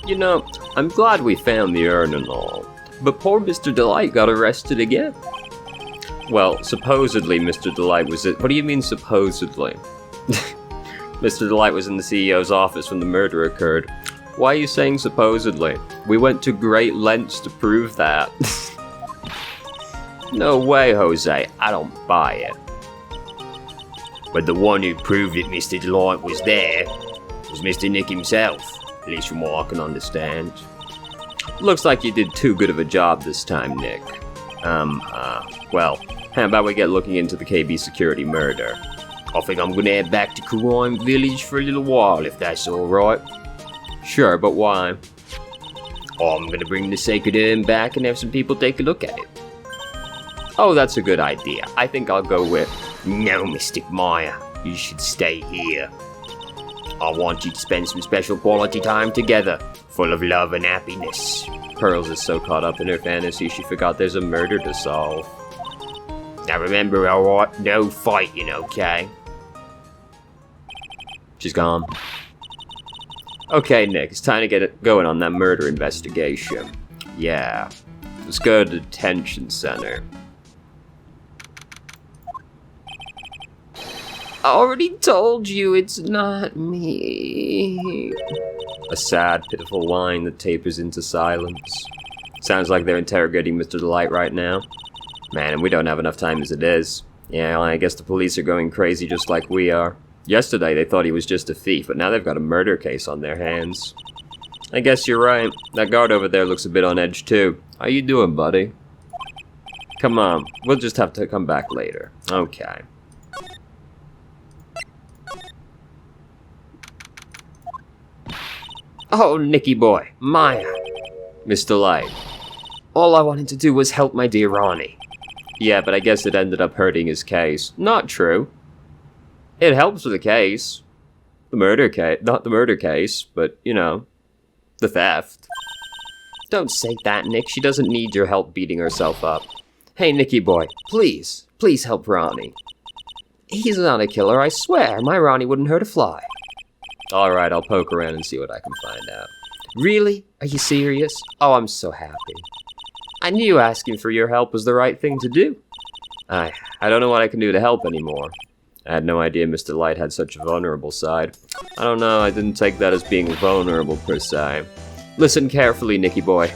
You know, I'm glad we found the urn and all, but poor Mr. Delight got arrested again. Well, supposedly Mr. Delight was it. What do you mean supposedly? Mr. Delight was in the CEO's office when the murder occurred. Why are you saying supposedly? We went to great lengths to prove that. No way, Jose. I don't buy it. But the one who proved it Mr. Delight was there was Mr. Nick himself, at least from what I can understand. Looks like you did too good of a job this time, Nick. Well, how about we get looking into the KB security murder? I think I'm gonna head back to Crime Village for a little while, if that's alright. Sure, but why? I'm gonna bring the sacred urn back and have some people take a look at it. Oh, that's a good idea. I think I'll go with... No, Mystic Maya. You should stay here. I want you to spend some special quality time together, full of love and happiness. Pearls is so caught up in her fantasy she forgot there's a murder to solve. Now remember, alright, no fighting, okay? She's gone. Okay, Nick, it's time to get it going on that murder investigation. Yeah. Let's go to the detention center. I already told you it's not me. A sad, pitiful whine that tapers into silence. Sounds like they're interrogating Mr. Delight right now. Man, and we don't have enough time as it is. Yeah, I guess the police are going crazy just like we are. Yesterday they thought he was just a thief, but now they've got a murder case on their hands. I guess you're right. That guard over there looks a bit on edge too. How you doing, buddy? Come on, we'll just have to come back later. Okay. Oh, Nicky boy, Maya. Mr. Light. All I wanted to do was help my dear Ronnie. Yeah, but I guess it ended up hurting his case. Not true. It helps with the case. The murder case. Not the murder case, but, you know, the theft. Don't say that, Nick. She doesn't need your help beating herself up. Hey, Nicky boy, please, please help Ronnie. He's not a killer, I swear. My Ronnie wouldn't hurt a fly. Alright, I'll poke around and see what I can find out. Really? Are you serious? Oh, I'm so happy. I knew asking for your help was the right thing to do. I don't know what I can do to help anymore. I had no idea Mr. Light had such a vulnerable side. I don't know, I didn't take that as being vulnerable per se. Listen carefully, Nicky boy.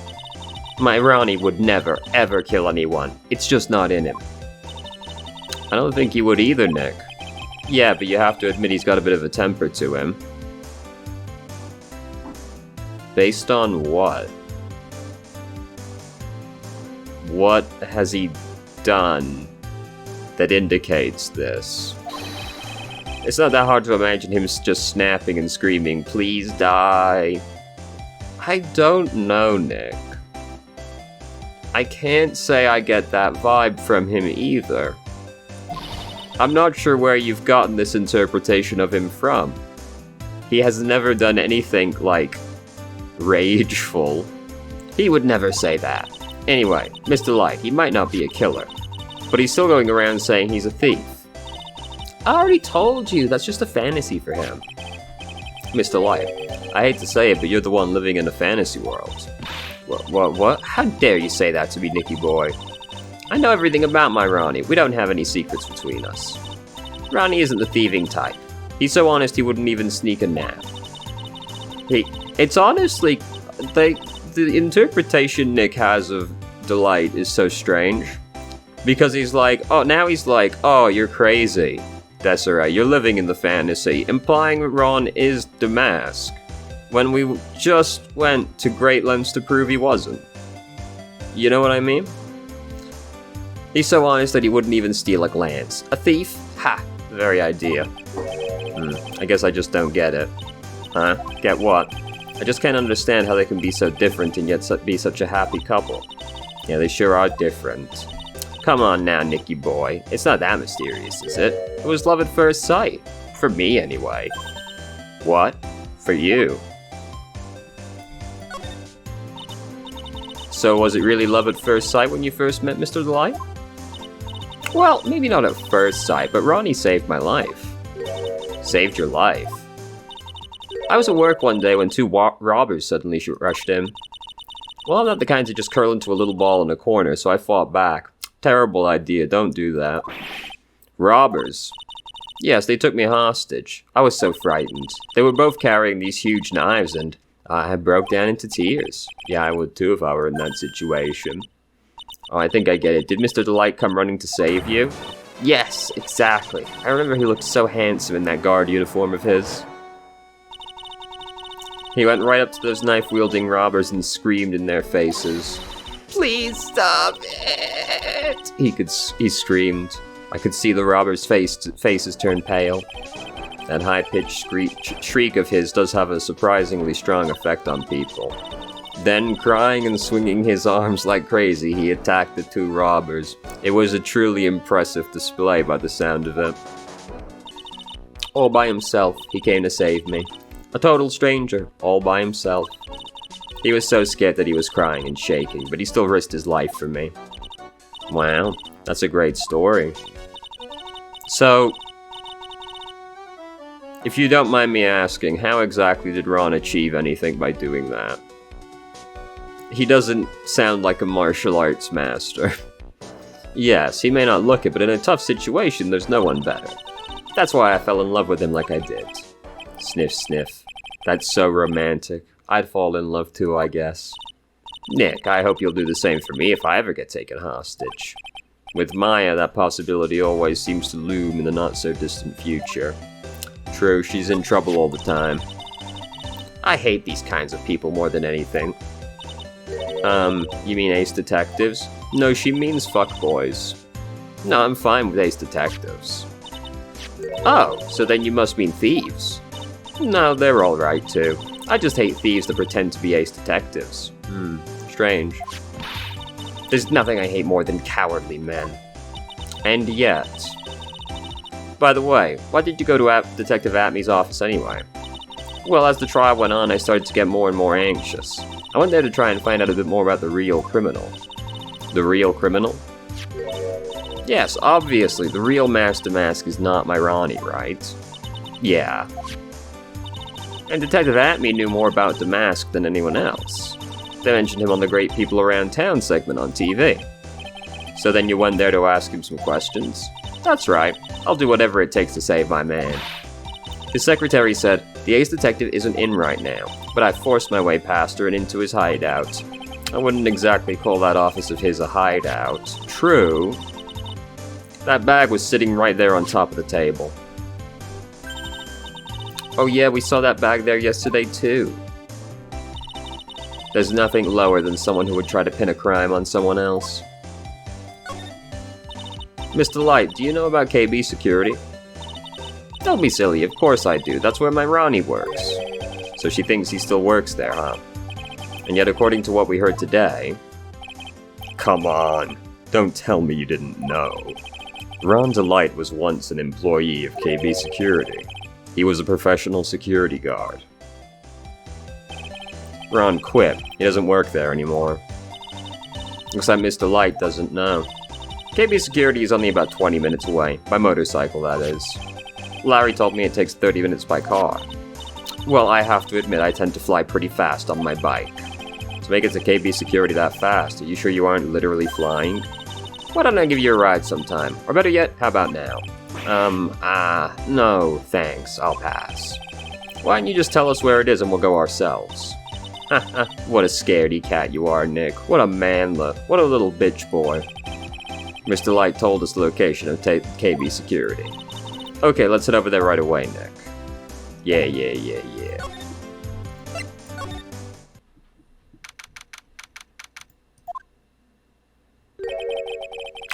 My Ronnie would never, ever kill anyone. It's just not in him. I don't think he would either, Nick. Yeah, but you have to admit he's got a bit of a temper to him. Based on what? What has he done that indicates this? It's not that hard to imagine him just snapping and screaming, "Please die." I don't know, Nick. I can't say I get that vibe from him either. I'm not sure where you've gotten this interpretation of him from. He has never done anything, like, rageful. He would never say that. Anyway, Mr. Light, he might not be a killer, but he's still going around saying he's a thief. I already told you, that's just a fantasy for him. Mr. Light, I hate to say it, but you're the one living in a fantasy world. What? How dare you say that to me, Nicky boy? I know everything about my Ronnie. We don't have any secrets between us. Ronnie isn't the thieving type. He's so honest he wouldn't even sneak a nap. It's honestly, the interpretation Nick has of Delight is so strange. Because he's like, oh, you're crazy. That's alright, you're living in the fantasy, implying that Ron is the mask, when we just went to great lengths to prove he wasn't. You know what I mean? He's so honest that he wouldn't even steal a glance. A thief? Ha! The very idea. I guess I just don't get it. Huh? Get what? I just can't understand how they can be so different and yet be such a happy couple. Yeah, they sure are different. Come on now, Nicky boy. It's not that mysterious, is it? It was love at first sight. For me, anyway. What? For you? So was it really love at first sight when you first met Mr. Delight? Well, maybe not at first sight, but Ronnie saved my life. Saved your life? I was at work one day when two robbers suddenly rushed in. Well, I'm not the kind to just curl into a little ball in a corner, so I fought back. Terrible idea, don't do that. Robbers. Yes, they took me hostage. I was so frightened. They were both carrying these huge knives, and I broke down into tears. Yeah, I would too if I were in that situation. Oh, I think I get it. Did Mr. Delight come running to save you? Yes, exactly. I remember he looked so handsome in that guard uniform of his. He went right up to those knife-wielding robbers and screamed in their faces. Please stop it! He screamed. I could see the robbers' faces turn pale. That high-pitched shriek of his does have a surprisingly strong effect on people. Then, crying and swinging his arms like crazy, he attacked the two robbers. It was a truly impressive display by the sound of it. All by himself, he came to save me. A total stranger, all by himself. He was so scared that he was crying and shaking, but he still risked his life for me. Wow, that's a great story. So, if you don't mind me asking, how exactly did Ron achieve anything by doing that? He doesn't sound like a martial arts master. Yes, he may not look it, but in a tough situation, there's no one better. That's why I fell in love with him like I did. Sniff, sniff. That's so romantic. I'd fall in love too, I guess. Nick, I hope you'll do the same for me if I ever get taken hostage. With Maya, that possibility always seems to loom in the not-so-distant future. True, she's in trouble all the time. I hate these kinds of people more than anything. You mean ace detectives? No, she means fuckboys. No, I'm fine with ace detectives. Oh, so then you must mean thieves. No, they're alright too. I just hate thieves that pretend to be ace detectives. Strange. There's nothing I hate more than cowardly men. And yet... By the way, why did you go to Detective Atmey's office anyway? Well, as the trial went on, I started to get more and more anxious. I went there to try and find out a bit more about the real criminal. The real criminal? Yes, obviously, the real Master Mask is not my Ronnie, right? Yeah. And Detective Atmey knew more about Damask than anyone else. They mentioned him on the Great People Around Town segment on TV. So then you went there to ask him some questions? That's right. I'll do whatever it takes to save my man. His secretary said, the ace detective isn't in right now, but I forced my way past her and into his hideout. I wouldn't exactly call that office of his a hideout. True. That bag was sitting right there on top of the table. Oh yeah, we saw that bag there yesterday too. There's nothing lower than someone who would try to pin a crime on someone else. Mr. Light, do you know about KB Security? Don't be silly, of course I do. That's where my Ronnie works. So she thinks he still works there, huh? And yet according to what we heard today... Come on, don't tell me you didn't know. Ron Delight was once an employee of KB Security. He was a professional security guard. Ron quit. He doesn't work there anymore. Looks like Mr. Light doesn't know. KB Security is only about 20 minutes away. By motorcycle, that is. Larry told me it takes 30 minutes by car. Well, I have to admit I tend to fly pretty fast on my bike. To make it to KB Security that fast, are you sure you aren't literally flying? Why don't I give you a ride sometime? Or better yet, how about now? No, thanks, I'll pass. Why don't you just tell us where it is and we'll go ourselves? Haha, what a scaredy cat you are, Nick. What a manla. What a little bitch boy. Mr. Light told us the location of KB Security. Okay, let's head over there right away, Nick. Yeah.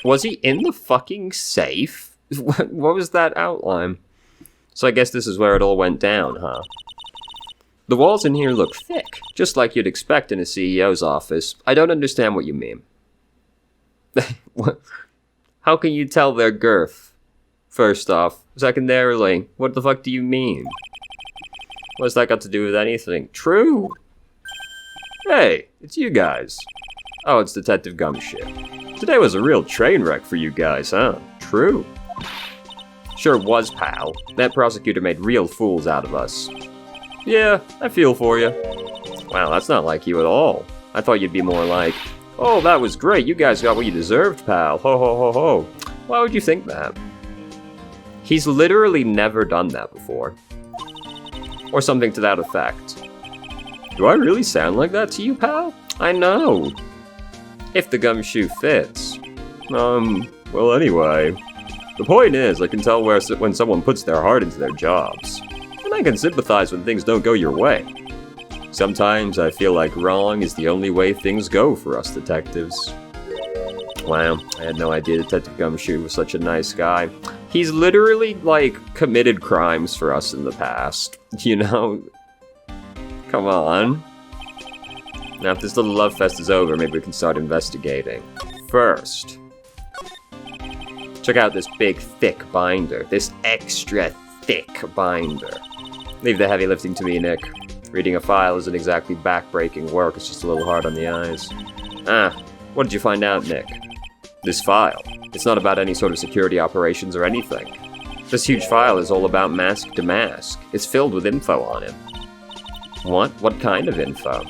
Was he in the fucking safe? What was that outline? So I guess this is where it all went down, huh? The walls in here look thick, just like you'd expect in a CEO's office. I don't understand what you mean. What? How can you tell their girth? First off. Secondarily, what the fuck do you mean? What's that got to do with anything? True! Hey, it's you guys. Oh, it's Detective Gumshit. Today was a real train wreck for you guys, huh? True. Sure was, pal. That prosecutor made real fools out of us. Yeah, I feel for you. Wow, that's not like you at all. I thought you'd be more like, oh, that was great, you guys got what you deserved, pal. Ho ho ho ho. Why would you think that? He's literally never done that before. Or something to that effect. Do I really sound like that to you, pal? I know. If the gumshoe fits. Well anyway. The point is, I can tell when someone puts their heart into their jobs. And I can sympathize when things don't go your way. Sometimes I feel like wrong is the only way things go for us detectives. Wow, I had no idea Detective Gumshoe was such a nice guy. He's literally, like, committed crimes for us in the past. You know? Come on. Now, if this little love fest is over, maybe we can start investigating. First, check out this big, thick binder. This extra thick binder. Leave the heavy lifting to me, Nick. Reading a file isn't exactly back-breaking work, it's just a little hard on the eyes. What did you find out, Nick? This file. It's not about any sort of security operations or anything. This huge file is all about mask to mask. It's filled with info on him. What? What kind of info?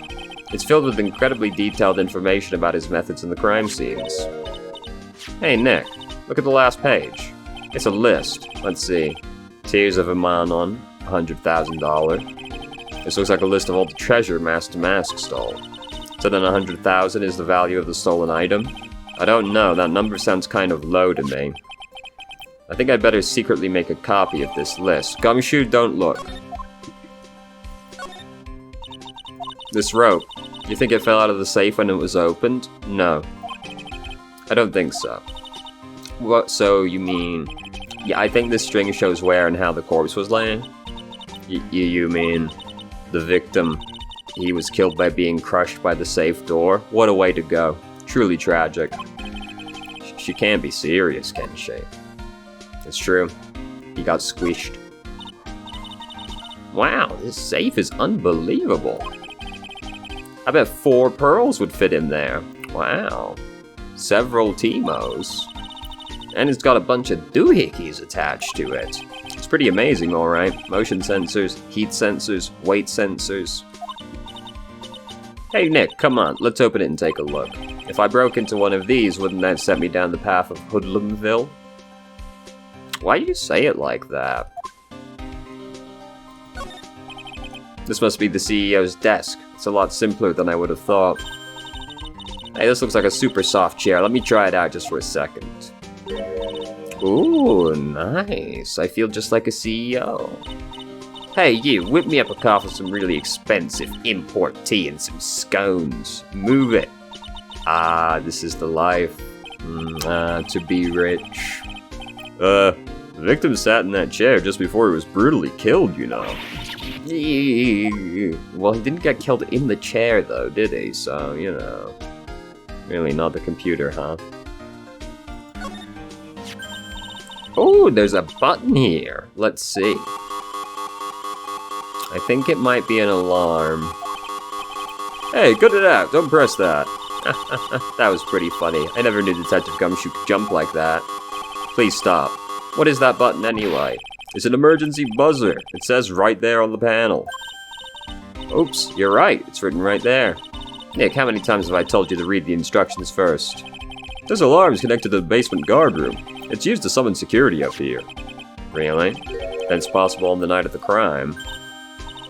It's filled with incredibly detailed information about his methods in the crime scenes. Hey, Nick, look at the last page. It's a list. Let's see. Tears of a Manon, $100,000. This looks like a list of all the treasure Mask to Mask stole. So then 100,000 is the value of the stolen item? I don't know, that number sounds kind of low to me. I think I'd better secretly make a copy of this list. Gumshoe, don't look. This rope, you think it fell out of the safe when it was opened? No. I don't think so. What, so you mean... Yeah, I think this string shows where and how the corpse was laying. You mean... The victim, he was killed by being crushed by the safe door? What a way to go. Truly tragic. She can't be serious, can she? It's true. He got squished. Wow, this safe is unbelievable. I bet 4 pearls would fit in there. Wow. Several Timos. And it's got a bunch of doohickeys attached to it. It's pretty amazing, alright. Motion sensors, heat sensors, weight sensors. Hey Nick, come on, let's open it and take a look. If I broke into one of these, wouldn't that set me down the path of Hoodlumville? Why do you say it like that? This must be the CEO's desk. It's a lot simpler than I would have thought. Hey, this looks like a super soft chair. Let me try it out just for a second. Ooh, nice. I feel just like a CEO. Hey, you, whip me up a cup of some really expensive import tea and some scones. Move it. Ah, this is the life. To be rich. The victim sat in that chair just before he was brutally killed, you know. Well, he didn't get killed in the chair, though, did he? So, you know. Really not the computer, huh? Oh, there's a button here. Let's see. I think it might be an alarm. Hey, cut it out. Don't press that. That was pretty funny. I never knew Detective Gumshoe could jump like that. Please stop. What is that button anyway? It's an emergency buzzer. It says right there on the panel. Oops, you're right. It's written right there. Nick, how many times have I told you to read the instructions first? This alarm is connected to the basement guard room. It's used to summon security up here. Really? That's possible on the night of the crime.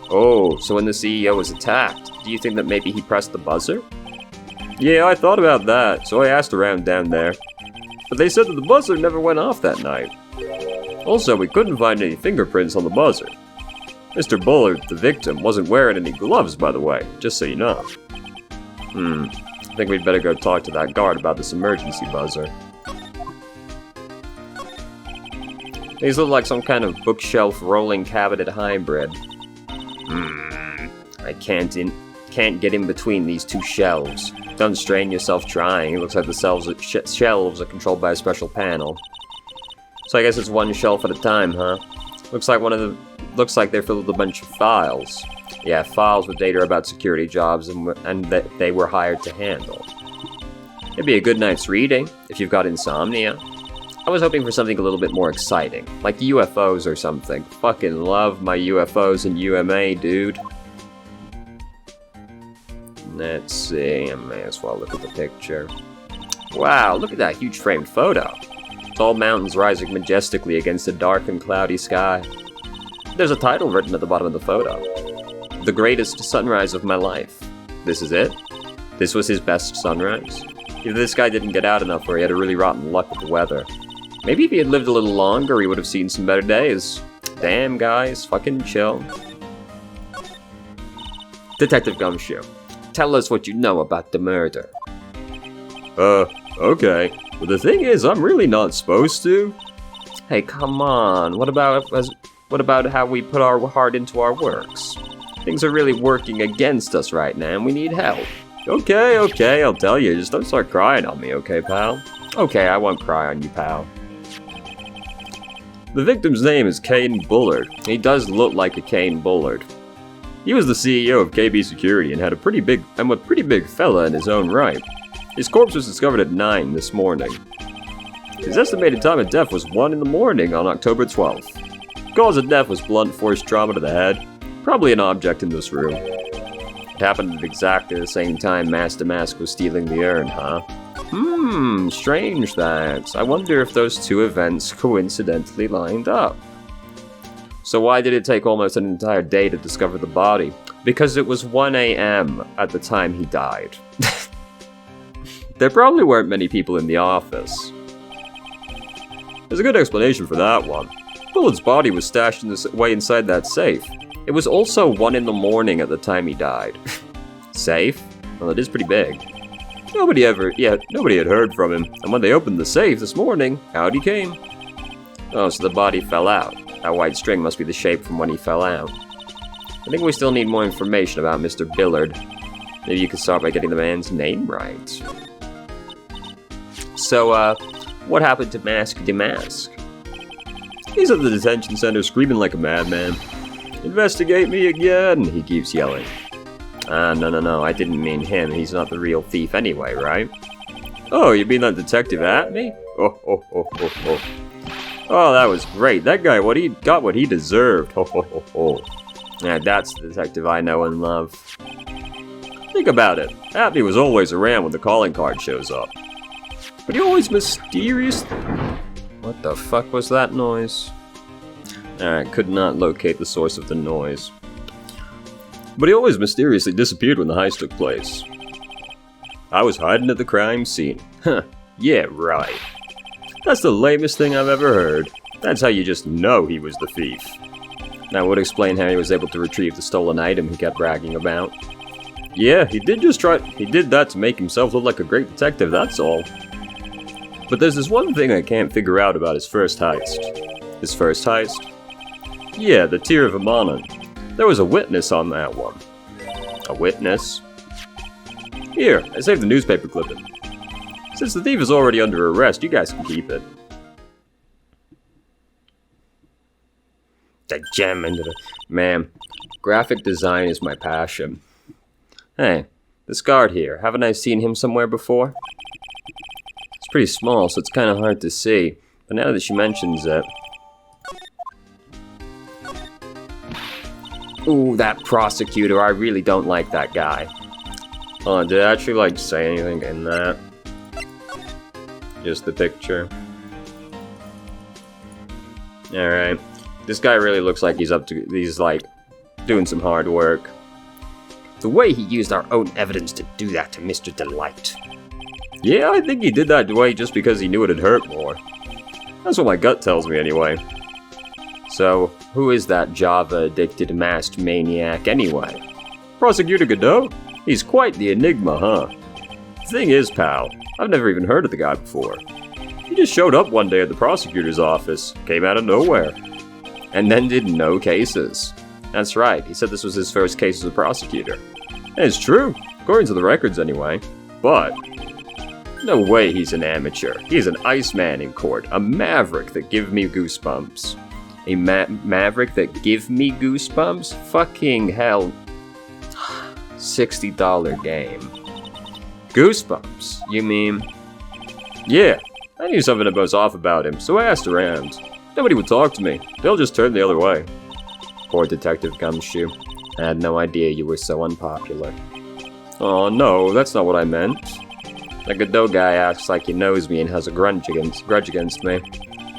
Oh, so when the CEO was attacked, do you think that maybe he pressed the buzzer? Yeah, I thought about that, so I asked around down there. But they said that the buzzer never went off that night. Also, we couldn't find any fingerprints on the buzzer. Mr. Bullard, the victim, wasn't wearing any gloves, by the way, just so you know. I think we'd better go talk to that guard about this emergency buzzer. These look like some kind of bookshelf rolling cabinet hybrid. I can't get in between these two shelves. Don't strain yourself trying. It looks like the shelves are controlled by a special panel. So I guess it's one shelf at a time, huh? Looks like they're filled with a bunch of files. Yeah, files with data about security jobs and that they were hired to handle. It'd be a good night's reading if you've got insomnia. I was hoping for something a little bit more exciting, like UFOs or something. Fucking love my UFOs and UMA, dude. Let's see, I may as well look at the picture. Wow, look at that huge framed photo. Tall mountains rising majestically against a dark and cloudy sky. There's a title written at the bottom of the photo. The greatest sunrise of my life. This is it? This was his best sunrise? Either this guy didn't get out enough or he had a really rotten luck with the weather. Maybe if he had lived a little longer, he would have seen some better days. Damn, guys, fucking chill. Detective Gumshoe, tell us what you know about the murder. Okay. But the thing is, I'm really not supposed to. Hey, come on. What about how we put our heart into our works? Things are really working against us right now, and we need help. Okay, I'll tell you. Just don't start crying on me, okay, pal? Okay, I won't cry on you, pal. The victim's name is Kane Bullard. He does look like a Kane Bullard. He was the CEO of KB Security and a pretty big fella in his own right. His corpse was discovered at 9 this morning. His estimated time of death was 1 in the morning on October 12th. Cause of death was blunt force trauma to the head. Probably an object in this room. It happened at exactly the same time Master Mask was stealing the urn, huh? Strange that. I wonder if those two events coincidentally lined up. So why did it take almost an entire day to discover the body? Because it was 1 a.m. at the time he died. There probably weren't many people in the office. There's a good explanation for that one. Bullard's body was stashed away inside that safe. It was also 1 in the morning at the time he died. Safe? Well, it is pretty big. Nobody had heard from him, and when they opened the safe this morning, out he came. Oh, so the body fell out. That white string must be the shape from when he fell out. I think we still need more information about Mr. Bullard. Maybe you could start by getting the man's name right. So, what happened to Mask Demask? He's at the detention center screaming like a madman. Investigate me again, he keeps yelling. No, I didn't mean him. He's not the real thief anyway, right? Oh, you mean that detective at me? Oh, that was great. That guy, he got what he deserved. Yeah, that's the detective I know and love. Think about it. Atney was always around when the calling card shows up. But he always mysteriously... What the fuck was that noise? Alright, could not locate the source of the noise. But he always mysteriously disappeared when the heist took place. I was hiding at the crime scene. Huh, yeah, right. That's the lamest thing I've ever heard. That's how you just know he was the thief. That would explain how he was able to retrieve the stolen item he kept bragging about. Yeah, he did that to make himself look like a great detective, that's all. But there's this one thing I can't figure out about his first heist. His first heist? Yeah, the Tear of Amanon. There was a witness on that one. A witness? Here, I saved the newspaper clipping. Since the thief is already under arrest, you guys can keep it. The gem into the... Man, graphic design is my passion. Hey, this guard here, haven't I seen him somewhere before? It's pretty small, so it's kind of hard to see. But now that she mentions it... Ooh, that prosecutor, I really don't like that guy. Oh, did I actually, say anything in that? Just the picture. Alright. This guy really looks like he's doing some hard work. The way he used our own evidence to do that to Mr. Delight. Yeah, I think he did that way just because he knew it'd hurt more. That's what my gut tells me anyway. So, who is that Java-addicted masked maniac anyway? Prosecutor Godot? He's quite the enigma, huh? The thing is, pal, I've never even heard of the guy before. He just showed up one day at the prosecutor's office, came out of nowhere, and then did no cases. That's right, he said this was his first case as a prosecutor. And it's true, according to the records anyway. But, no way he's an amateur. He's an Iceman in court, a maverick that give me goosebumps. A maverick that give me goosebumps? Fucking hell. $60 game. Goosebumps, you mean? Yeah, I knew something was off about him, so I asked around. Nobody would talk to me. They'll just turn the other way. Poor Detective Gumshoe. I had no idea you were so unpopular. Oh no, that's not what I meant. That Godot guy acts like he knows me and has a grudge against me.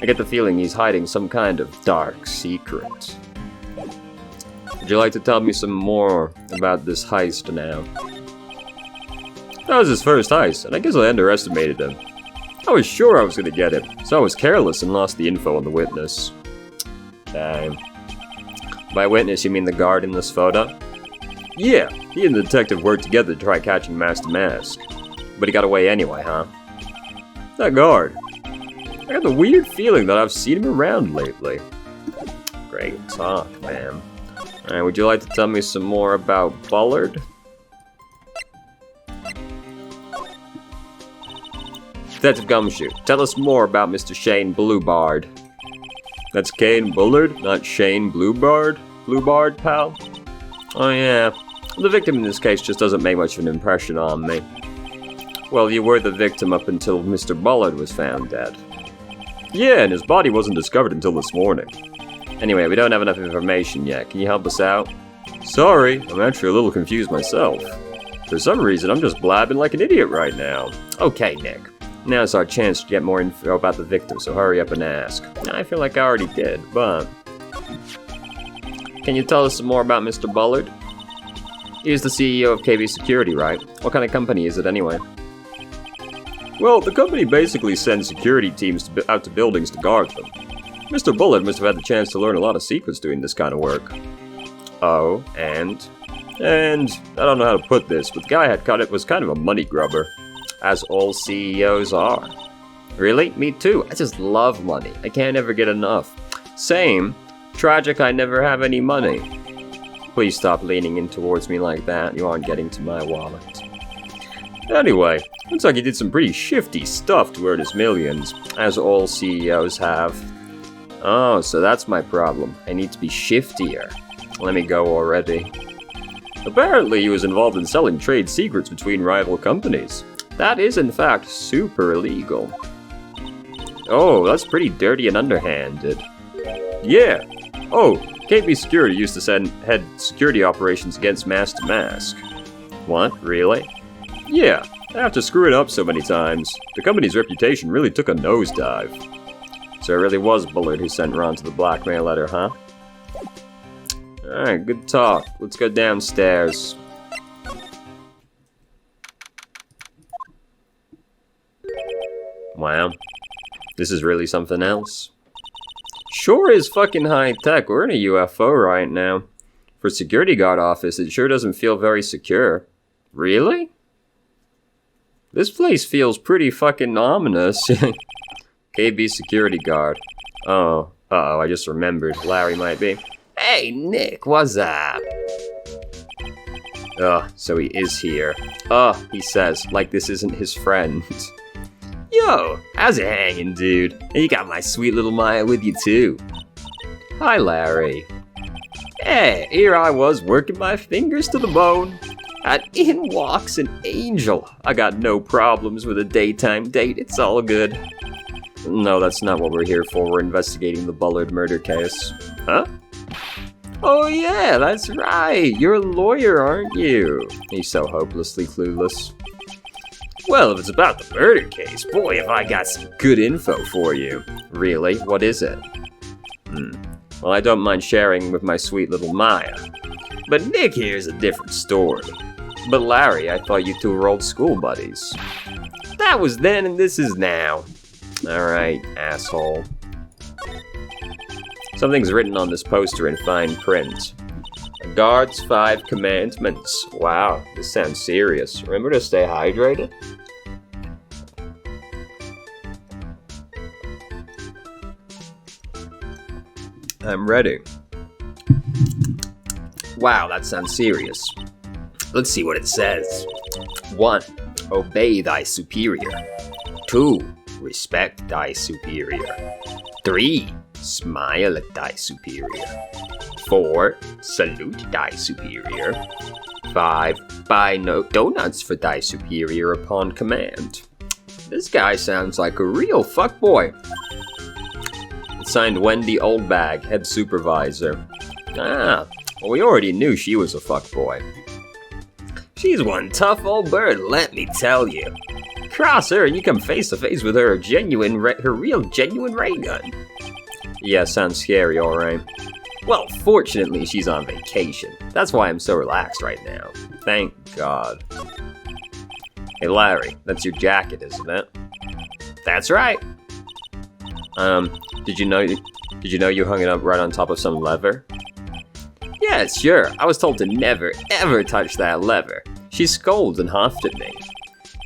I get the feeling he's hiding some kind of dark secret. Would you like to tell me some more about this heist now? That was his first heist, and I guess I underestimated him. I was sure I was going to get him, so I was careless and lost the info on the witness. Damn. By witness, you mean the guard in this photo? Yeah, he and the detective worked together to try catching Master Mask. But he got away anyway, huh? That guard. I got the weird feeling that I've seen him around lately. Great talk, man. Alright, would you like to tell me some more about Bullard? Detective Gumshoe, tell us more about Mr. Shane Bluebard. That's Kane Bullard, not Shane Bluebard? Bluebard, pal? Oh yeah, the victim in this case just doesn't make much of an impression on me. Well, you were the victim up until Mr. Bullard was found dead. Yeah, and his body wasn't discovered until this morning. Anyway, we don't have enough information yet. Can you help us out? Sorry, I'm actually a little confused myself. For some reason, I'm just blabbing like an idiot right now. Okay, Nick. Now's our chance to get more info about the victim, so hurry up and ask. I feel like I already did, but... Can you tell us some more about Mr. Bullard? He's the CEO of KB Security, right? What kind of company is it anyway? Well, the company basically sends security teams out to buildings to guard them. Mr. Bullard must have had the chance to learn a lot of secrets doing this kind of work. Oh, and I don't know how to put this, but the guy was kind of a money grubber. As all CEOs are. Really? Me too. I just love money. I can't ever get enough. Same. Tragic I never have any money. Please stop leaning in towards me like that. You aren't getting to my wallet. Anyway, looks like he did some pretty shifty stuff to earn his millions, as all CEOs have. Oh, so that's my problem. I need to be shiftier. Let me go already. Apparently he was involved in selling trade secrets between rival companies. That is, in fact, super illegal. Oh, that's pretty dirty and underhanded. Yeah. Oh, KB Security used to head security operations against Master Mask. What? Really? Yeah. After screwing up so many times, the company's reputation really took a nosedive. So it really was Bullard who sent Ron to the blackmail letter, huh? Alright, good talk. Let's go downstairs. Wow. This is really something else. Sure is fucking high tech. We're in a UFO right now. For security guard office, it sure doesn't feel very secure. Really? This place feels pretty fucking ominous. KB security guard. Oh, uh-oh, I just remembered. Larry might be. Hey, Nick, what's up? Ugh, so he is here. He says, like this isn't his friend. Yo, how's it hanging, dude? And you got my sweet little Maya with you, too. Hi, Larry. Hey, here I was working my fingers to the bone. And in walks an angel. I got no problems with a daytime date. It's all good. No, that's not what we're here for. We're investigating the Bullard murder case. Huh? Oh, yeah, that's right. You're a lawyer, aren't you? He's so hopelessly clueless. Well, if it's about the murder case, boy, have I got some good info for you. Really? What is it? Well, I don't mind sharing with my sweet little Maya. But Nick here's a different story. But Larry, I thought you two were old school buddies. That was then and this is now. Alright, asshole. Something's written on this poster in fine print. A guard's 5 commandments. Wow, this sounds serious. Remember to stay hydrated? I'm ready. Wow, that sounds serious. Let's see what it says. 1. Obey thy superior. 2. Respect thy superior. 3. Smile at thy superior. 4. Salute thy superior. 5. Buy no donuts for thy superior upon command. This guy sounds like a real fuckboy. It's signed Wendy Oldbag, head supervisor. Ah, well, we already knew she was a fuckboy. She's one tough old bird, let me tell you. Cross her and you come face to face with her real genuine ray gun. Yeah, sounds scary, alright. Well, fortunately, she's on vacation. That's why I'm so relaxed right now. Thank God. Hey, Larry, that's your jacket, isn't it? That's right. Did you know you hung it up right on top of some lever? Yeah, sure. I was told to never, ever touch that lever. She scolded and huffed at me.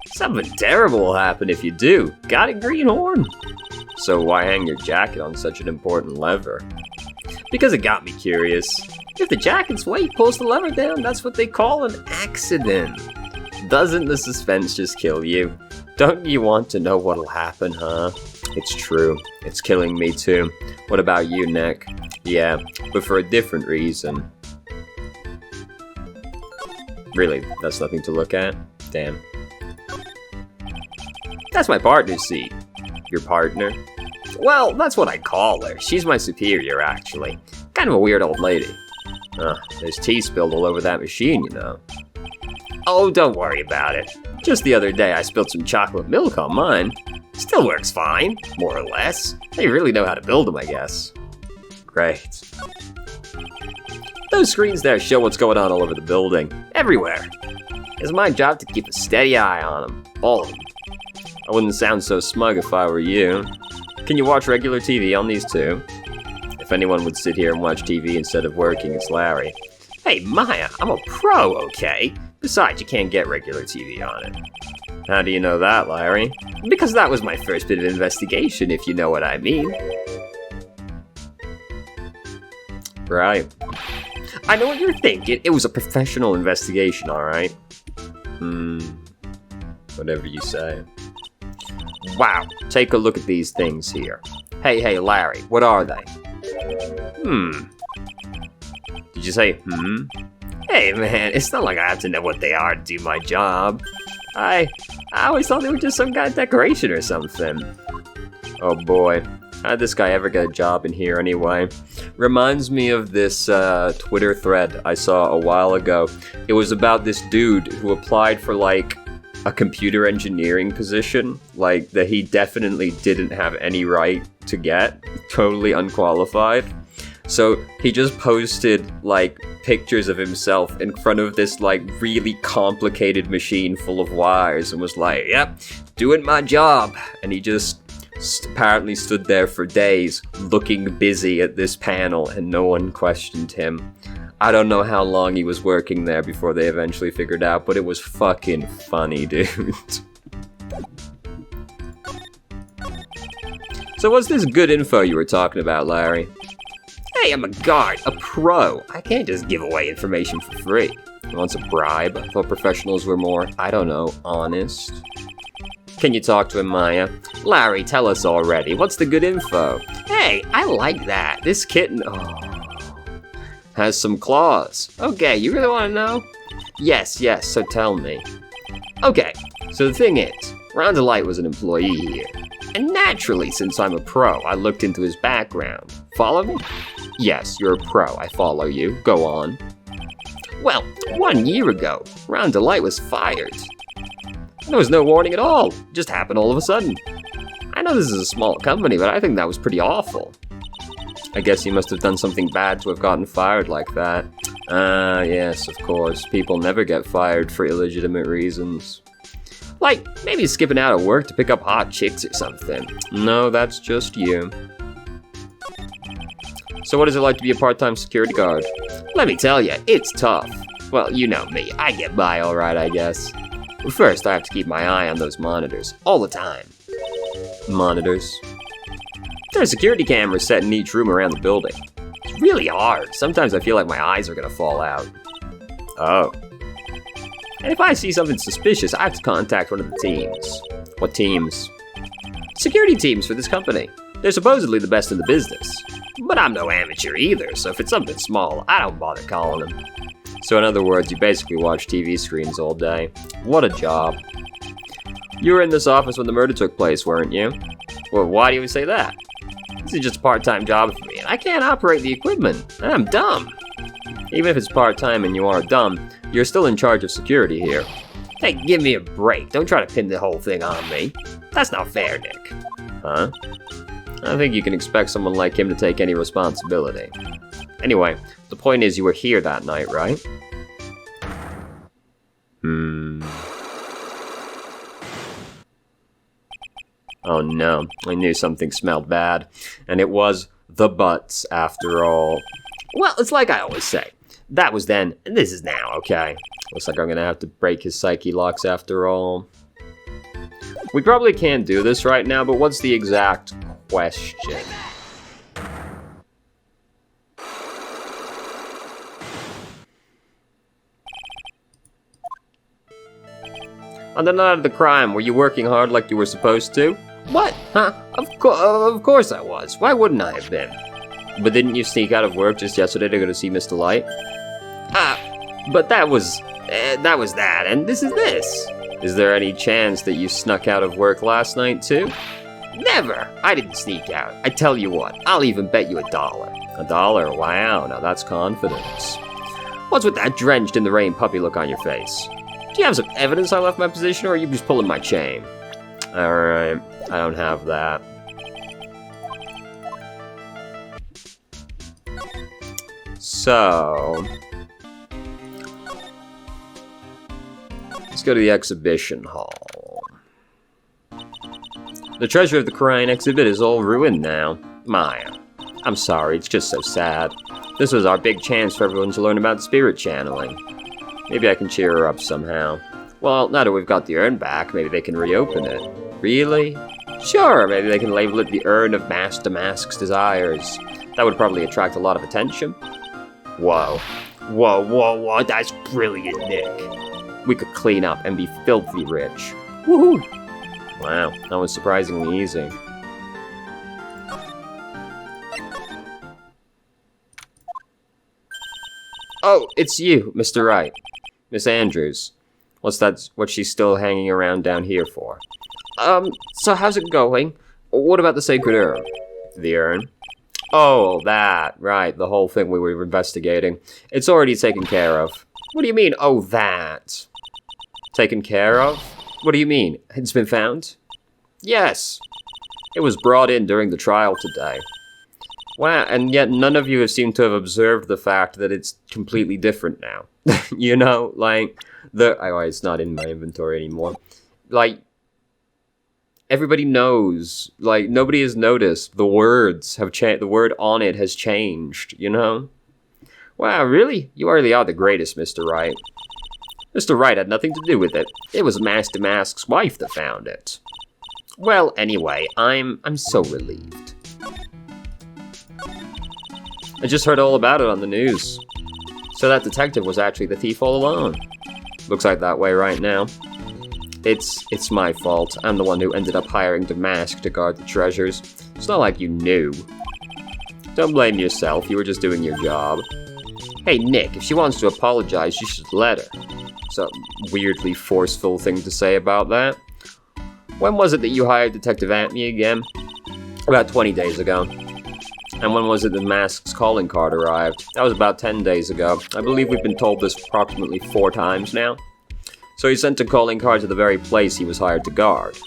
Something terrible will happen if you do. Got it, greenhorn? So why hang your jacket on such an important lever? Because it got me curious. If the jacket's weight pulls the lever down, that's what they call an accident. Doesn't the suspense just kill you? Don't you want to know what'll happen, huh? It's true. It's killing me too. What about you, Nick? Yeah, but for a different reason. Really, that's nothing to look at? Damn. That's my partner's seat. Your partner? Well, that's what I call her. She's my superior, actually. Kind of a weird old lady. There's tea spilled all over that machine, you know. Oh, don't worry about it. Just the other day I spilled some chocolate milk on mine. Still works fine, more or less. They really know how to build them, I guess. Great. Those screens there show what's going on all over the building. Everywhere. It's my job to keep a steady eye on them. All of them. I wouldn't sound so smug if I were you. Can you watch regular TV on these too? If anyone would sit here and watch TV instead of working, it's Larry. Hey, Maya, I'm a pro, okay? Besides, you can't get regular TV on it. How do you know that, Larry? Because that was my first bit of investigation, if you know what I mean. Right. I know what you're thinking. It was a professional investigation, alright? Whatever you say. Wow, take a look at these things here. Hey, Larry, what are they? Did you say, Hey, man, it's not like I have to know what they are to do my job. I always thought they were just some kind of decoration or something. Oh boy, how did this guy ever get a job in here anyway? Reminds me of this Twitter thread I saw a while ago. It was about this dude who applied for like a computer engineering position, like that he definitely didn't have any right to get, totally unqualified. So he just posted like pictures of himself in front of this like really complicated machine full of wires and was like, yep, doing my job. And he just apparently stood there for days looking busy at this panel and no one questioned him. I don't know how long he was working there before they eventually figured out, but it was fucking funny, dude. So what's this good info you were talking about, Larry? Hey, I'm a guard, a pro. I can't just give away information for free. You want a bribe? I thought professionals were more, I don't know, honest. Can you talk to him, Maya? Larry, tell us already. What's the good info? Hey, I like that. This kitten, has some claws. Okay, you really want to know? Yes, so tell me. Okay, so the thing is, Rhonda Light was an employee here. And naturally, since I'm a pro, I looked into his background. Follow me? Yes, you're a pro. I follow you. Go on. Well, 1 year ago, Rhonda Light was fired. There was no warning at all. It just happened all of a sudden. I know this is a small company, but I think that was pretty awful. I guess he must have done something bad to have gotten fired like that. Yes, of course. People never get fired for illegitimate reasons. Like, maybe skipping out of work to pick up hot chicks or something. No, that's just you. So what is it like to be a part-time security guard? Let me tell you, it's tough. Well, you know me. I get by alright, I guess. But first, I have to keep my eye on those monitors. All the time. Monitors? There are security cameras set in each room around the building. It's really hard. Sometimes I feel like my eyes are gonna fall out. Oh. And if I see something suspicious, I have to contact one of the teams. What teams? Security teams for this company. They're supposedly the best in the business. But I'm no amateur either, so if it's something small, I don't bother calling them. So in other words, you basically watch TV screens all day. What a job. You were in this office when the murder took place, weren't you? Well, why do you say that? This is just a part-time job for me, and I can't operate the equipment. I'm dumb. Even if it's part-time and you are dumb, you're still in charge of security here. Hey, give me a break. Don't try to pin the whole thing on me. That's not fair, Nick. Huh? I don't think you can expect someone like him to take any responsibility. Anyway, the point is you were here that night, right? Oh no, I knew something smelled bad. And it was the butts, after all. Well, it's like I always say. That was then, and this is now, okay? Looks like I'm gonna have to break his psyche locks after all. We probably can't do this right now, but what's the exact question? On the night of the crime, were you working hard like you were supposed to? What? Huh? Of course I was. Why wouldn't I have been? But didn't you sneak out of work just yesterday to go to see Mr. Light? But that was that, and this is this. Is there any chance that you snuck out of work last night too? Never! I didn't sneak out. I tell you what, I'll even bet you $1. $1? Wow, now that's confidence. What's with that drenched in the rain puppy look on your face? Do you have some evidence I left my position, or are you just pulling my chain? Alright, I don't have that. So... let's go to the exhibition hall. The treasure of the Crane exhibit is all ruined now. Maya, I'm sorry, it's just so sad. This was our big chance for everyone to learn about spirit channeling. Maybe I can cheer her up somehow. Well, now that we've got the urn back, maybe they can reopen it. Really? Sure, maybe they can label it the Urn of Master Mask's Desires. That would probably attract a lot of attention. Whoa. Whoa, that's brilliant, Nick. We could clean up and be filthy rich. Woohoo! Wow, that was surprisingly easy. Oh, it's you, Mr. Wright. Miss Andrews. What's she still hanging around down here for? So how's it going? What about the sacred urn? The urn? Oh, that. Right, the whole thing we were investigating. It's already taken care of. What do you mean, oh, that? Taken care of? What do you mean? It's been found? Yes. It was brought in during the trial today. Wow, and yet none of you have seemed to have observed the fact that it's completely different now. You know, like, it's not in my inventory anymore. Like, everybody knows, like, nobody has noticed the words have changed, the word on it has changed, you know? Wow, really? You really are the greatest, Mr. Wright. Mr. Wright had nothing to do with it. It was Master Mask's wife that found it. Well, anyway, I'm so relieved. I just heard all about it on the news. So that detective was actually the thief all along. Looks like that way right now. It's my fault. I'm the one who ended up hiring the mask to guard the treasures. It's not like you knew. Don't blame yourself, you were just doing your job. Hey, Nick, if she wants to apologize, you should let her. It's a weirdly forceful thing to say about that. When was it that you hired Detective Atme again? About 20 days ago. And when was it the mask's calling card arrived? That was about 10 days ago. I believe we've been told this approximately 4 times now. So he sent a calling card to the very place he was hired to guard.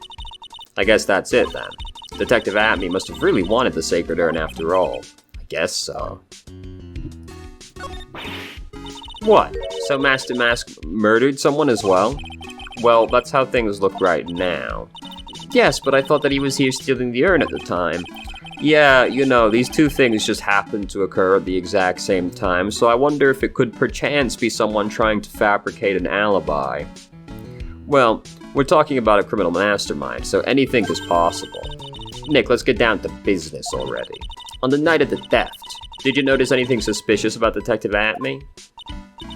I guess that's it then. Detective Atme must have really wanted the sacred urn after all. I guess so. What? So Master Mask murdered someone as well? Well, that's how things look right now. Yes, but I thought that he was here stealing the urn at the time. Yeah, you know, these two things just happened to occur at the exact same time, so I wonder if it could perchance be someone trying to fabricate an alibi. Well, we're talking about a criminal mastermind, so anything is possible. Nick, let's get down to business already. On the night of the theft, did you notice anything suspicious about Detective Atme?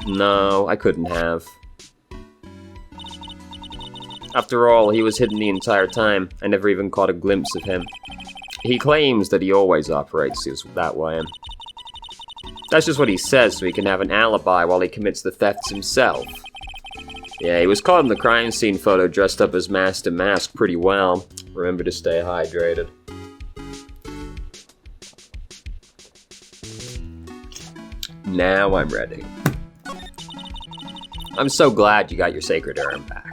No, I couldn't have. After all, he was hidden the entire time. I never even caught a glimpse of him. He claims that he always operates that way. That's just what he says so he can have an alibi while he commits the thefts himself. Yeah, he was caught in the crime scene photo dressed up as Master Mask pretty well. Remember to stay hydrated. Now I'm ready. I'm so glad you got your sacred urn back.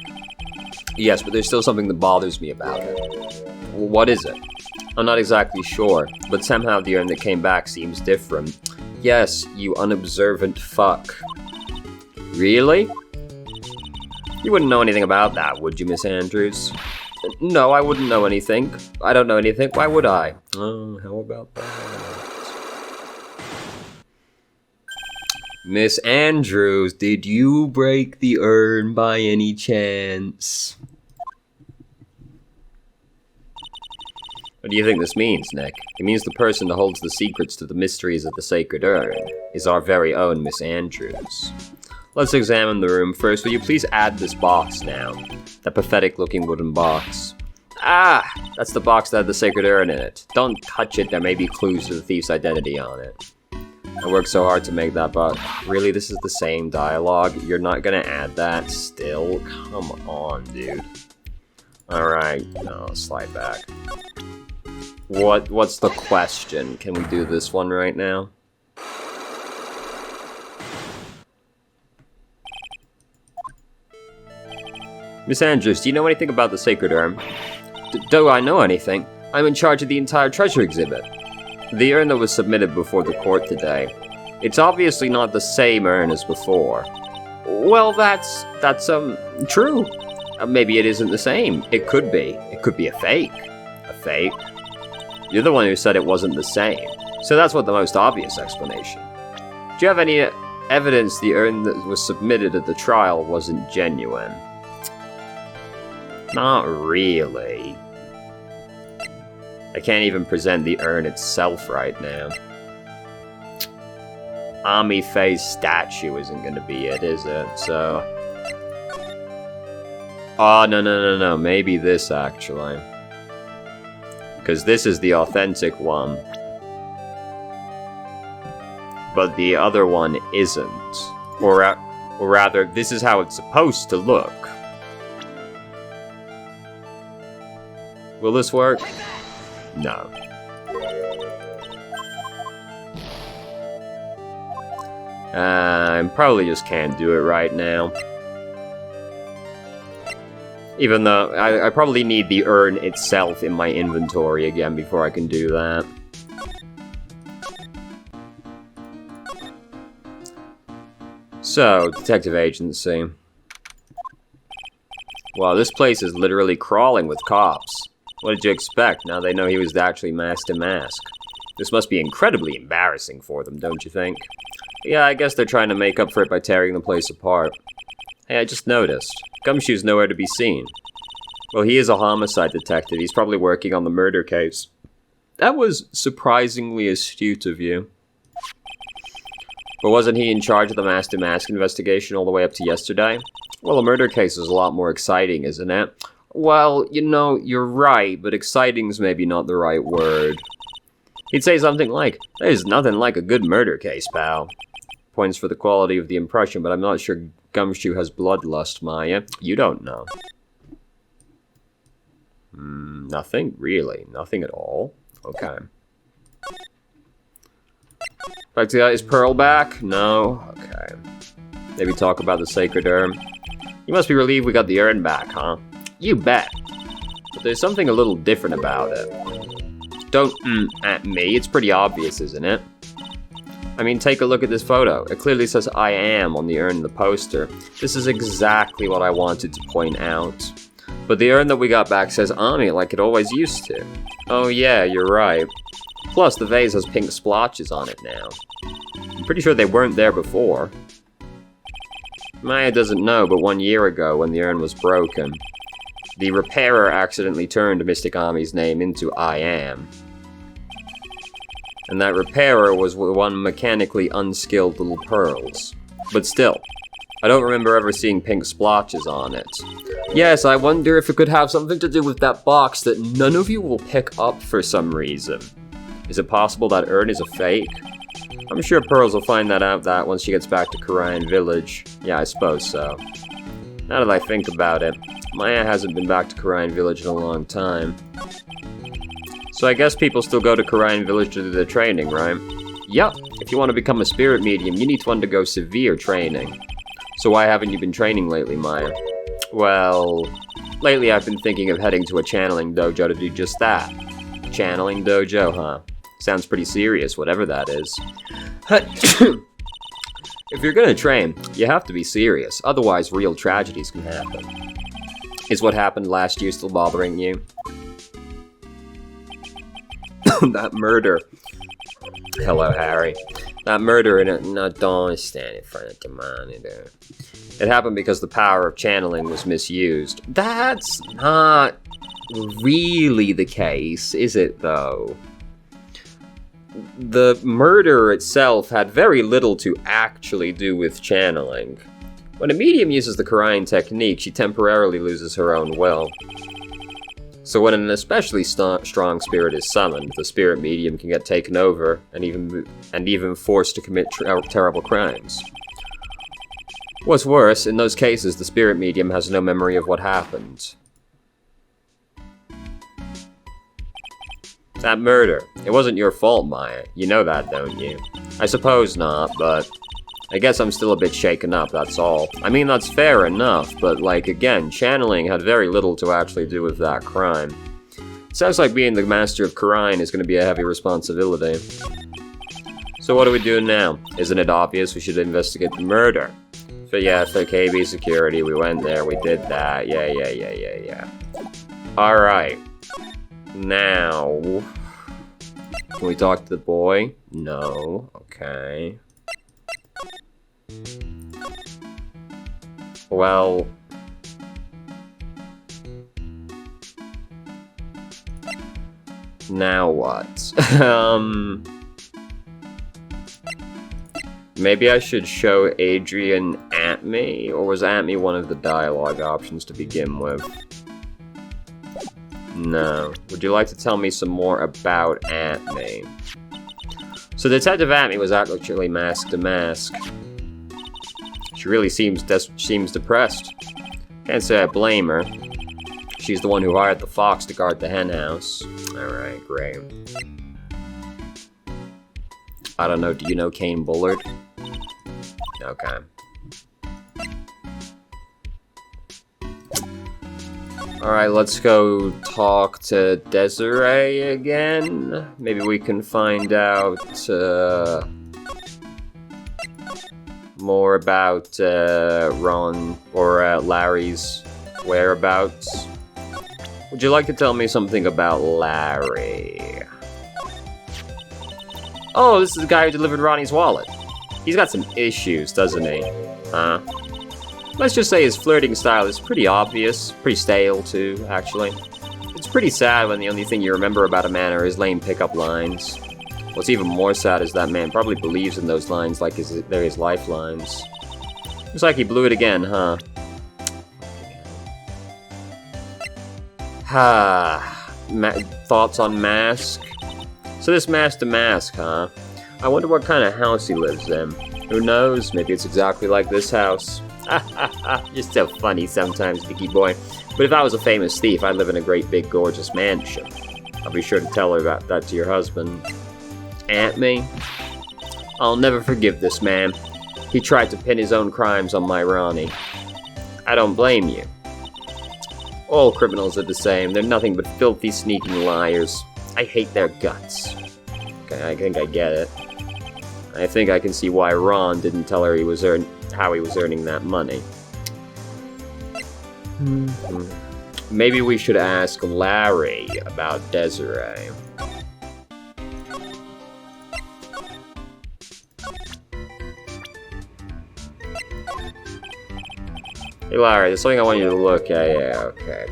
Yes, but there's still something that bothers me about it. What is it? I'm not exactly sure, but somehow the urn that came back seems different. Yes, you unobservant fuck. Really? You wouldn't know anything about that, would you, Miss Andrews? No, I wouldn't know anything. I don't know anything. Why would I? Oh, how about that? Miss Andrews, did you break the urn by any chance? What do you think this means, Nick? It means the person that holds the secrets to the mysteries of the sacred urn is our very own Miss Andrews. Let's examine the room first. Will you please add this box now? That pathetic-looking wooden box. Ah! That's the box that had the sacred urn in it. Don't touch it. There may be clues to the thief's identity on it. I worked so hard to make that box. Really? This is the same dialogue? You're not gonna add that still? Come on, dude. Alright. No, slide back. What's the question? Can we do this one right now? Miss Andrews, do you know anything about the sacred urn? Do I know anything? I'm in charge of the entire treasure exhibit. The urn that was submitted before the court today. It's obviously not the same urn as before. Well, that's true. Maybe it isn't the same. It could be. It could be a fake. A fake? You're the one who said it wasn't the same. So that's what the most obvious explanation. Do you have any evidence the urn that was submitted at the trial wasn't genuine? Not really. I can't even present the urn itself right now. Ami Faye's statue isn't going to be it, is it? So... Oh, no. Maybe this, actually. Because this is the authentic one. But the other one isn't. Or rather, this is how it's supposed to look. Will this work? No. I probably just can't do it right now. Even though I probably need the urn itself in my inventory again before I can do that. So, detective agency. Wow, this place is literally crawling with cops. What did you expect? Now they know he was actually Master Mask. This must be incredibly embarrassing for them, don't you think? Yeah, I guess they're trying to make up for it by tearing the place apart. Hey, I just noticed. Gumshoe's nowhere to be seen. Well, he is a homicide detective. He's probably working on the murder case. That was surprisingly astute of you. But wasn't he in charge of the Master Mask investigation all the way up to yesterday? Well, a murder case is a lot more exciting, isn't it? Well, you know, you're right, but exciting's maybe not the right word. He'd say something like, there's nothing like a good murder case, pal. Points for the quality of the impression, but I'm not sure Gumshoe has bloodlust, Maya. You don't know. Nothing? Really? Nothing at all? Okay. Back to is Pearl back? No? Okay. Maybe talk about the sacred urn. You must be relieved we got the urn back, huh? You bet. But there's something a little different about it. Don't at me. It's pretty obvious, isn't it? I mean, take a look at this photo. It clearly says I am on the urn in the poster. This is exactly what I wanted to point out. But the urn that we got back says Ami like it always used to. Oh yeah, you're right. Plus, the vase has pink splotches on it now. I'm pretty sure they weren't there before. Maya doesn't know, but 1 year ago, when the urn was broken, the repairer accidentally turned Mystic Ami's name into I am. And that repairer was one mechanically unskilled little Pearls. But still, I don't remember ever seeing pink splotches on it. Yes, I wonder if it could have something to do with that box that none of you will pick up for some reason. Is it possible that urn is a fake? I'm sure Pearls will find that out once she gets back to Karayan Village. Yeah, I suppose so. Now that I think about it, Maya hasn't been back to Karayan Village in a long time. So I guess people still go to Karayan Village to do their training, right? Yup, if you want to become a spirit medium, you need to undergo severe training. So why haven't you been training lately, Maya? Well, lately I've been thinking of heading to a channeling dojo to do just that. Channeling dojo, huh? Sounds pretty serious, whatever that is. If you're gonna train, you have to be serious, otherwise real tragedies can happen. Is what happened last year still bothering you? That murder. Hello, Harry. That murder in it. No, don't stand in front of the monitor. It happened because the power of channeling was misused. That's not really the case, is it, though? The murder itself had very little to actually do with channeling. When a medium uses the Karayan technique, she temporarily loses her own will. So when an especially strong spirit is summoned, the spirit medium can get taken over and even forced to commit terrible crimes. What's worse, in those cases, the spirit medium has no memory of what happened. That murder, it wasn't your fault, Maya. You know that, don't you? I suppose not, but I guess I'm still a bit shaken up, that's all. I mean, that's fair enough, but like, again, channeling had very little to actually do with that crime. Sounds like being the master of Karayan is going to be a heavy responsibility. So what do we do now? Isn't it obvious we should investigate the murder? So yeah, for KB security, we went there, we did that, yeah. Alright. Now, can we talk to the boy? No. Okay. Well, now what? Maybe I should show Adrian at me, or was at me one of the dialogue options to begin with? No. Would you like to tell me some more about Atme? So Detective Atme was actually masked to mask. She really seems depressed. Can't say I blame her. She's the one who hired the fox to guard the hen house. Alright, great. I don't know, do you know Kane Bullard? Okay. Alright, let's go talk to Desiree again. Maybe we can find out more about Ron or Larry's whereabouts. Would you like to tell me something about Larry? Oh, this is the guy who delivered Ronnie's wallet. He's got some issues, doesn't he? Huh? Let's just say his flirting style is pretty obvious, pretty stale too, actually. It's pretty sad when the only thing you remember about a man are his lame pickup lines. What's even more sad is that man probably believes in those lines like they're his lifelines. Looks like he blew it again, huh? Thoughts on Mask? So this Mask to Mask, huh? I wonder what kind of house he lives in. Who knows? Maybe it's exactly like this house. You're so funny sometimes, Vicky boy. But if I was a famous thief, I'd live in a great big gorgeous mansion. I'll be sure to tell her about that to your husband. Aunt me? I'll never forgive this man. He tried to pin his own crimes on my Ronnie. I don't blame you. All criminals are the same. They're nothing but filthy, sneaking liars. I hate their guts. Okay, I think I get it. I think I can see why Ron didn't tell her how he was earning that money. Maybe we should ask Larry about Desiree. Hey Larry, there's something I want you to look at. Yeah, okay.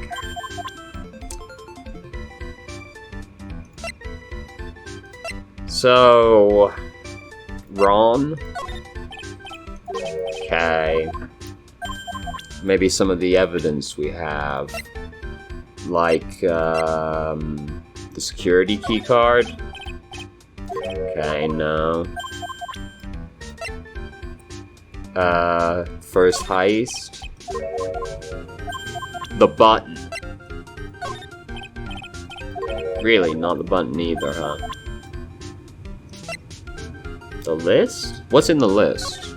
So, Ron? Okay. Maybe some of the evidence we have. Like, the security key card? Okay, no. First heist? The button. Really, not the button either, huh? The list? What's in the list?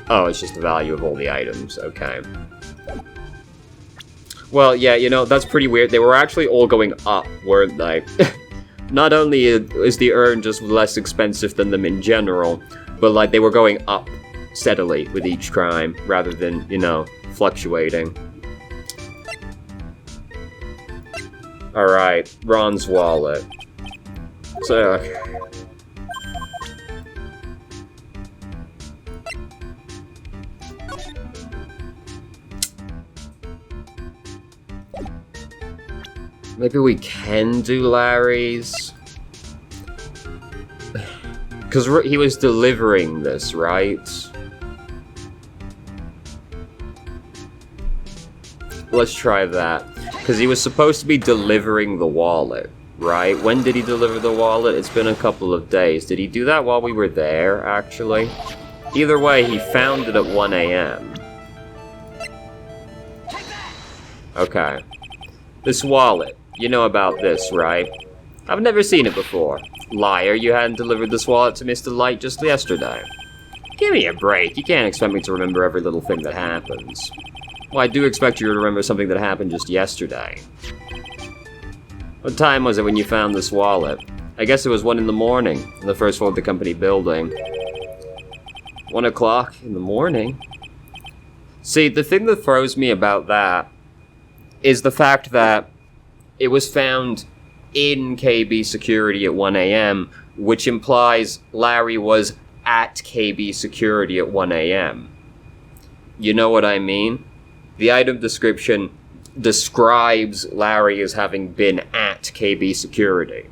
Oh, it's just the value of all the items. Okay. Well, yeah, you know, that's pretty weird. They were actually all going up, weren't they? Not only is the urn just less expensive than them in general, but, like, they were going up steadily with each crime, rather than, you know, fluctuating. Alright, Ron's wallet. So, maybe we can do Larry's? Because he was delivering this, right? Let's try that. Because he was supposed to be delivering the wallet, right? When did he deliver the wallet? It's been a couple of days. Did he do that while we were there, actually? Either way, he found it at 1 a.m. Okay. This wallet. You know about this, right? I've never seen it before. Liar, you hadn't delivered this wallet to Mr. Light just yesterday. Give me a break. You can't expect me to remember every little thing that happens. Well, I do expect you to remember something that happened just yesterday. What time was it when you found this wallet? I guess it was 1 in the morning, on the first floor of the company building. 1 o'clock in the morning? See, the thing that throws me about that is the fact that it was found in KB security at 1 a.m., which implies Larry was at KB security at 1 a.m. You know what I mean? The item description describes Larry as having been at KB security.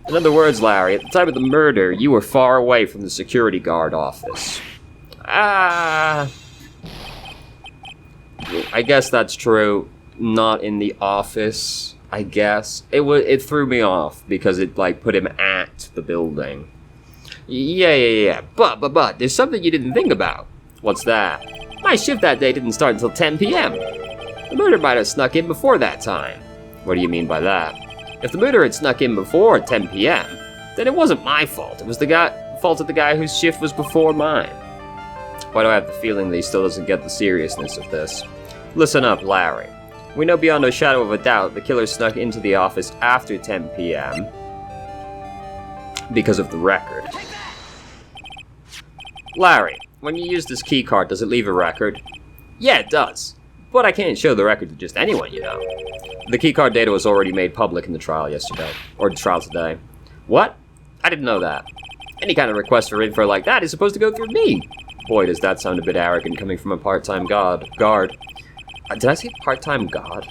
In other words, Larry, at the time of the murder, you were far away from the security guard office. I guess that's true. Not in the office, I guess. It threw me off because it, like, put him at the building. Yeah. But, there's something you didn't think about. What's that? My shift that day didn't start until 10 p.m. The murder might have snuck in before that time. What do you mean by that? If the murder had snuck in before 10 p.m., then it wasn't my fault. It was the fault of the guy whose shift was before mine. Why do I have the feeling that he still doesn't get the seriousness of this? Listen up, Larry. We know beyond a shadow of a doubt the killer snuck into the office after 10 p.m. because of the record. Larry, when you use this keycard, does it leave a record? Yeah, it does. But I can't show the record to just anyone, you know. The keycard data was already made public in the trial yesterday. Or the trial today. What? I didn't know that. Any kind of request for info like that is supposed to go through me. Boy, does that sound a bit arrogant coming from a part-time guard. Did I say part-time god?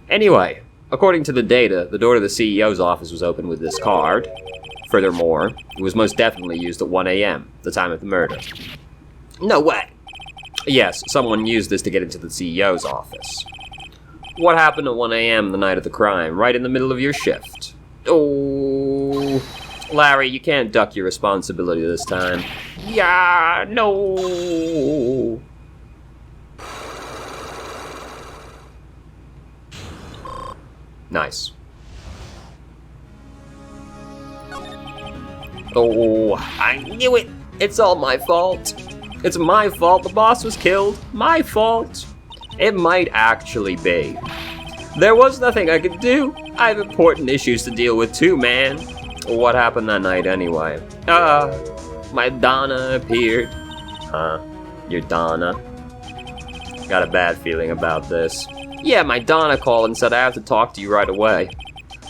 Anyway, according to the data, the door to the CEO's office was open with this card. Furthermore, it was most definitely used at 1 a.m., the time of the murder. No way! Yes, someone used this to get into the CEO's office. What happened at 1 a.m. the night of the crime, right in the middle of your shift? Oh, Larry, you can't duck your responsibility this time. Yeah, no! Nice. Oh, I knew it! It's all my fault. It's my fault the boss was killed. My fault. It might actually be. There was nothing I could do. I have important issues to deal with too, man. What happened that night anyway? My Donna appeared. Huh? Your Donna? Got a bad feeling about this. Yeah, my Donna called and said I have to talk to you right away.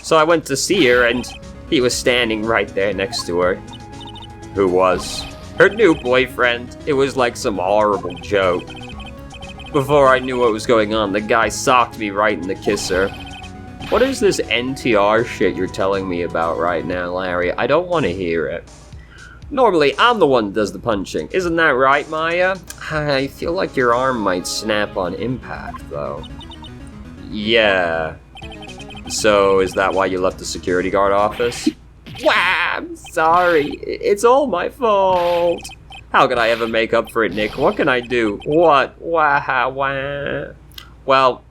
So I went to see her and he was standing right there next to her. Who was? Her new boyfriend. It was like some horrible joke. Before I knew what was going on, the guy socked me right in the kisser. What is this NTR shit you're telling me about right now, Larry? I don't want to hear it. Normally, I'm the one that does the punching. Isn't that right, Maya? I feel like your arm might snap on impact, though. Yeah. So, is that why you left the security guard office? Wow, I'm sorry. It's all my fault. How could I ever make up for it, Nick? What can I do? What? Wah. Well,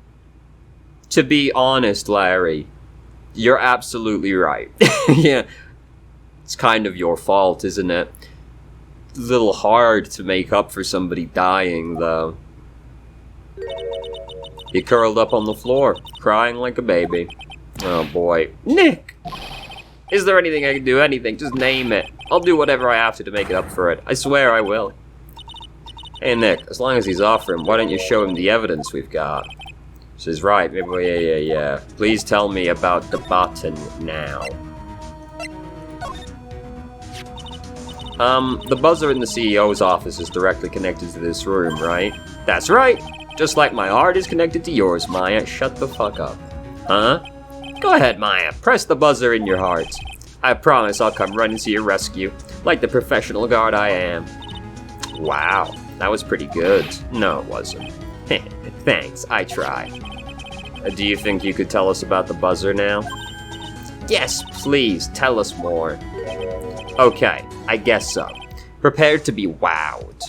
to be honest, Larry, you're absolutely right. Yeah, it's kind of your fault, isn't it? A little hard to make up for somebody dying, though. He curled up on the floor, crying like a baby. Oh boy. Nick! Is there anything I can do? Anything, just name it. I'll do whatever I have to make it up for it. I swear I will. Hey Nick, as long as he's offering, why don't you show him the evidence we've got? She's right, maybe, yeah. Please tell me about the button now. The buzzer in the CEO's office is directly connected to this room, right? That's right! Just like my heart is connected to yours, Maya. Shut the fuck up. Huh? Go ahead, Maya. Press the buzzer in your heart. I promise I'll come running to your rescue, like the professional guard I am. Wow, that was pretty good. No, it wasn't. Thanks, I tried. Do you think you could tell us about the buzzer now? Yes, please, tell us more. Okay, I guess so. Prepared to be wowed.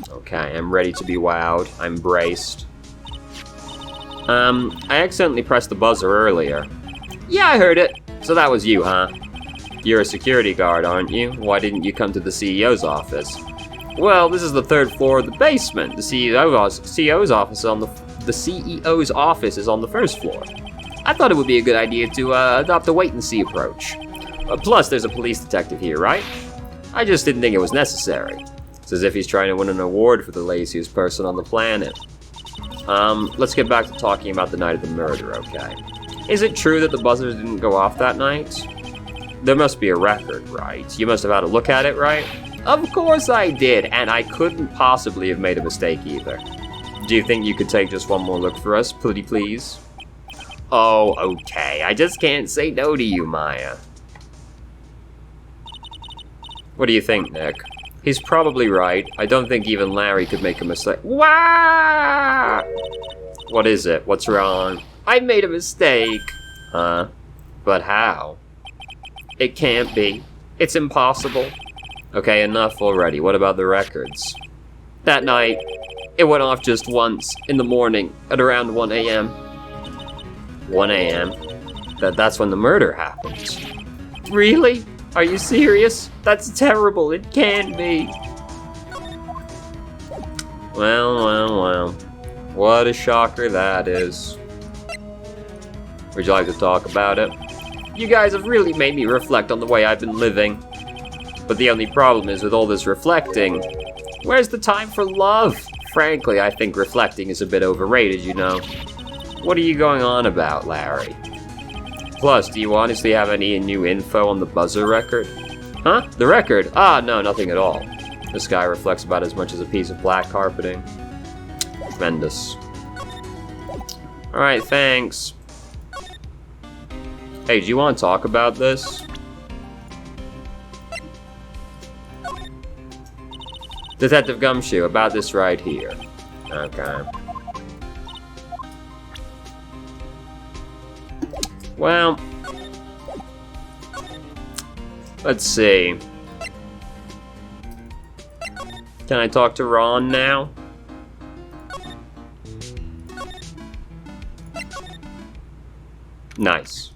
Okay, I'm ready to be wowed. I'm braced. I accidentally pressed the buzzer earlier. Yeah, I heard it. So that was you, huh? You're a security guard, aren't you? Why didn't you come to the CEO's office? Well, this is the third floor of the basement. The CEO's office is on the first floor. I thought it would be a good idea to adopt a wait-and-see approach. Plus, there's a police detective here, right? I just didn't think it was necessary. It's as if he's trying to win an award for the laziest person on the planet. Let's get back to talking about the night of the murder, okay? Is it true that the buzzer didn't go off that night? There must be a record, right? You must have had a look at it, right? Of course I did, and I couldn't possibly have made a mistake either. Do you think you could take just one more look for us, pretty please? Oh, okay. I just can't say no to you, Maya. What do you think, Nick? He's probably right. I don't think even Larry could make a mistake. Wah! What is it? What's wrong? I made a mistake. Huh? But how? It can't be. It's impossible. Okay, enough already. What about the records? That night, it went off just once, in the morning, at around 1 a.m. 1 a.m.? That's when the murder happened. Really? Are you serious? That's terrible. It can't be. Well. What a shocker that is. Would you like to talk about it? You guys have really made me reflect on the way I've been living. But the only problem is with all this reflecting, where's the time for love? Frankly, I think reflecting is a bit overrated, you know. What are you going on about, Larry? Plus, do you honestly have any new info on the buzzer record? Huh? The record? Ah, no, nothing at all. This guy reflects about as much as a piece of black carpeting. Tremendous. Alright, thanks. Hey, do you want to talk about this? Detective Gumshoe, about this right here. Okay. Well, let's see. Can I talk to Ron now? Nice.